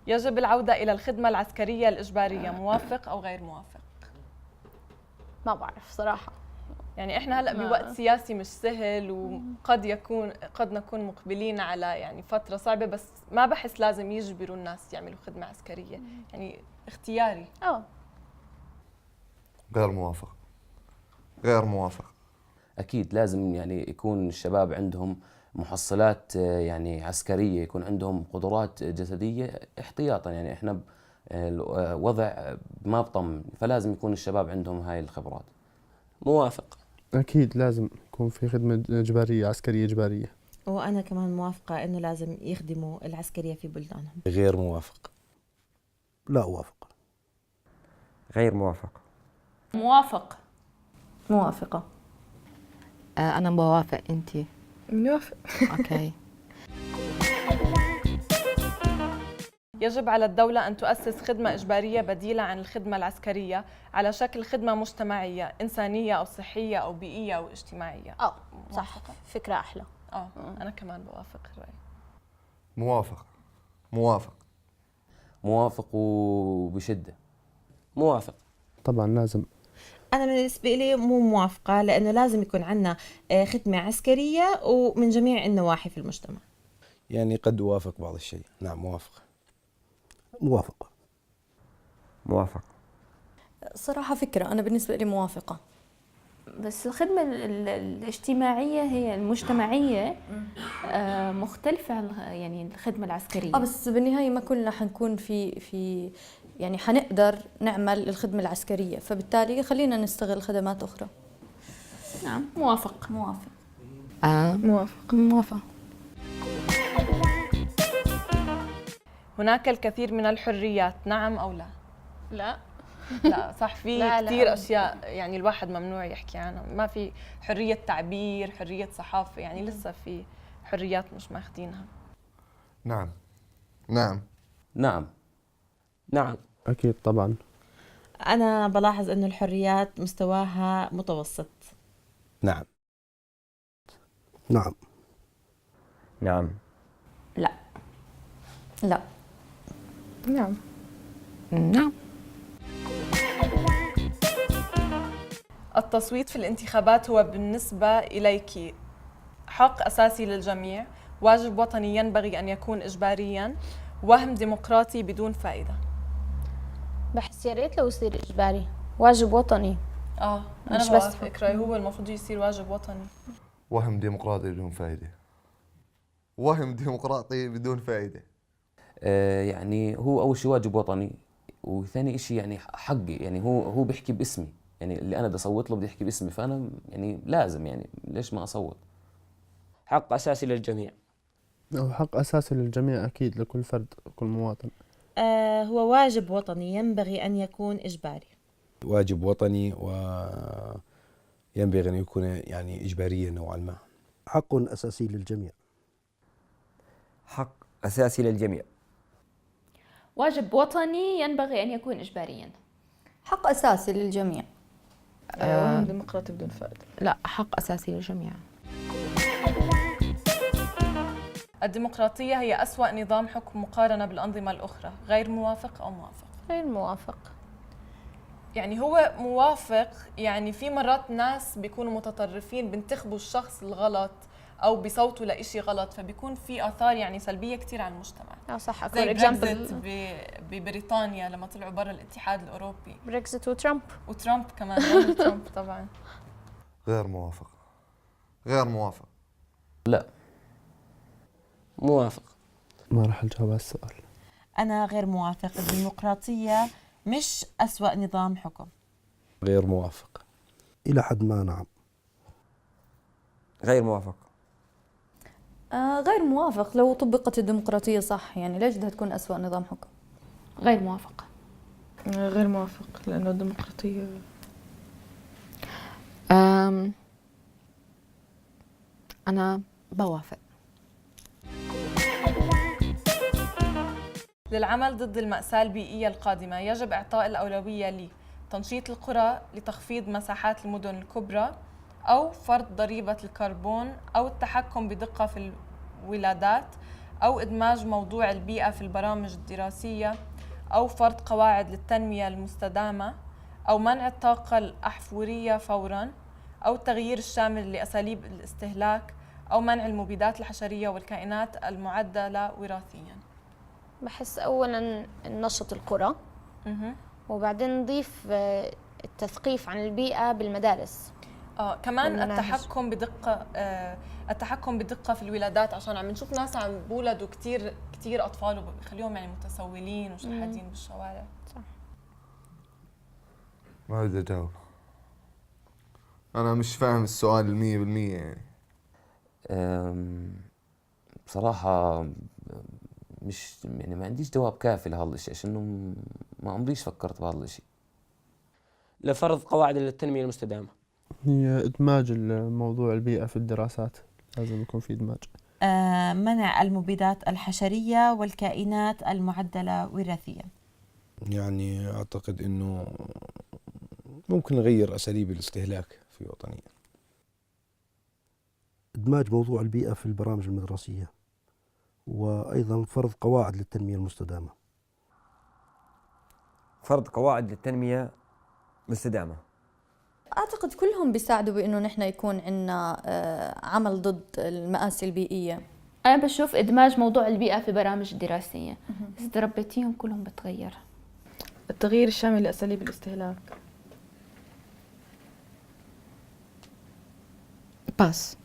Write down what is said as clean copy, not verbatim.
يجب العودة إلى الخدمة العسكرية الإجبارية، موافق أو غير موافق؟ ما بعرف صراحة. يعني احنا هلا بوقت سياسي مش سهل، قد نكون مقبلين على يعني فترة صعبة، بس ما بحس لازم يجبروا الناس يعملوا خدمة عسكرية، يعني اختياري. غير موافق. غير موافق. أكيد لازم يعني يكون الشباب عندهم محصلات يعني عسكرية، يكون عندهم قدرات جسدية احتياطا، يعني احنا وضع ما بطمن، فلازم يكون الشباب عندهم هاي الخبرات. موافق. أكيد لازم يكون في خدمة إجبارية عسكرية إجبارية. وأنا كمان موافقة إنه لازم يخدموا العسكرية في بلدانهم. غير موافق. لا أوافق. غير موافق. موافق. موافقة. أنا بوافق. أنتي؟ موافق. أوكي. يجب على الدولة أن تؤسس خدمة إجبارية بديلة عن الخدمة العسكرية على شكل خدمة مجتمعية إنسانية أو صحية أو بيئية أو اجتماعية. صح، فكرة أحلى. أنا كمان بوافق الرأي. موافق. موافق. موافق وبشدة. موافق. طبعا لازم. أنا بالنسبة لي مو موافقة، لأنه لازم يكون عندنا خدمة عسكرية ومن جميع النواحي في المجتمع. يعني قد أوافق بعض الشيء. نعم موافق. موافق. موافق. صراحة فكرة، أنا بالنسبة لي موافقة. بس الخدمة الاجتماعية هي المجتمعية مختلفة عن يعني الخدمة العسكرية. بس بالنهاية ما كلنا حنكون في يعني حنقدر نعمل الخدمة العسكرية، فبالتالي خلينا نستغل خدمات أخرى. نعم موافق. موافق. موافق. موافقة. هناك الكثير من الحريات، نعم أو لا؟ لا. لا صح، في لا كثير أشياء يعني الواحد ممنوع يحكي عنها، ما في حرية تعبير، حرية صحافة، يعني لسه في حريات مش ماخذينها. نعم. نعم. نعم. نعم. أكيد طبعا. أنا بلاحظ إنه الحريات مستواها متوسط. نعم. نعم. نعم. لا. لا. نعم. نعم. التصويت في الانتخابات هو بالنسبة إليك حق أساسي للجميع، واجب وطني ينبغي أن يكون إجبارياً، وهم ديمقراطي بدون فائدة. بحس يا ريت لو يصير إجباري، واجب وطني. أنا مش بس بوافق رأيي، هو المفروض يصير واجب وطني. وهم ديمقراطي بدون فائدة. وهم ديمقراطي بدون فائدة. يعني هو أول شيء واجب وطني، وثاني شيء يعني حقي، يعني هو بيحكي باسمي، يعني اللي أنا بدي أصوت له بدي يحكي باسمي، فأنا يعني لازم، يعني ليش ما أصوت؟ حق أساسي للجميع. هو حق أساسي للجميع أكيد، لكل فرد وكل مواطن. هو واجب وطني ينبغي أن يكون إجباري. واجب وطني وينبغي أن يكون يعني إجباريا نوعا ما. حق أساسي للجميع. حق أساسي للجميع. واجب وطني ينبغي أن يكون إجباريا. حق أساسي للجميع. وهم ديمقراطي بدون فائدة. لا، حق أساسي للجميع. الديمقراطية هي أسوأ نظام حكم مقارنة بالأنظمة الأخرى، غير موافق أو موافق؟ غير موافق. يعني هو موافق، يعني في مرات ناس بيكونوا متطرفين بينتخبوا الشخص الغلط أو بيصوتوا لإشي غلط، فبيكون في آثار يعني سلبية كتير على المجتمع. صح. زي بريكزيت ببريطانيا لما طلعوا برا الاتحاد الأوروبي. بريكزيت وترامب. وترامب كمان. ترامب طبعا. غير موافق. غير موافق. لا. موافق. ما راح أجاوب على السؤال. أنا غير موافق. الديمقراطية مش أسوأ نظام حكم. غير موافق. إلى حد ما نعم. غير موافق. غير موافق. لو طبقت الديمقراطية صح، يعني ليش بدها تكون أسوأ نظام حكم؟ غير موافقة. غير موافق، لأنه الديمقراطية أنا بوافق. للعمل ضد المأساة البيئية القادمة يجب إعطاء الأولوية لتنشيط القرى لتخفيض مساحات المدن الكبرى، أو فرض ضريبة الكربون، أو التحكم بدقة في الولادات، أو إدماج موضوع البيئة في البرامج الدراسية، أو فرض قواعد للتنمية المستدامة، أو منع الطاقة الأحفورية فوراً، أو التغيير الشامل لأساليب الاستهلاك، أو منع المبيدات الحشرية والكائنات المعدلة وراثياً. بحس أولا ننشط القرى، وبعدين نضيف التثقيف عن البيئة بالمدارس. كمان بالمناهج. التحكم بدقة في الولادات، عشان عم نشوف ناس عم بولدوا كتير أطفال وبخليهم يعني متسولين وشحاتين بالشوارع. صح. ما بدي أجاوب، أنا مش فاهم السؤال 100% يعني. بصراحة مش يعني ما عنديش جواب كافي لهذا الشيء، عشان ما عمريش فكرت بهذا الشيء. لفرض قواعد للتنمية المستدامة. هي إدماج الموضوع البيئة في الدراسات، لازم يكون في إدماج. منع المبيدات الحشرية والكائنات المعدلة وراثيا. يعني أعتقد أنه ممكن نغير أساليب الاستهلاك في وطنية. إدماج موضوع البيئة في البرامج المدرسية، وأيضا فرض قواعد للتنمية المستدامة. فرض قواعد للتنمية المستدامة. أعتقد كلهم بيساعدوا بأنه نحن يكون عندنا عمل ضد المآسي البيئية. أنا بشوف إدماج موضوع البيئة في برامج دراسية، إذا ربيتيهم كلهم بتغير. التغيير الشامل لأساليب الاستهلاك. باس.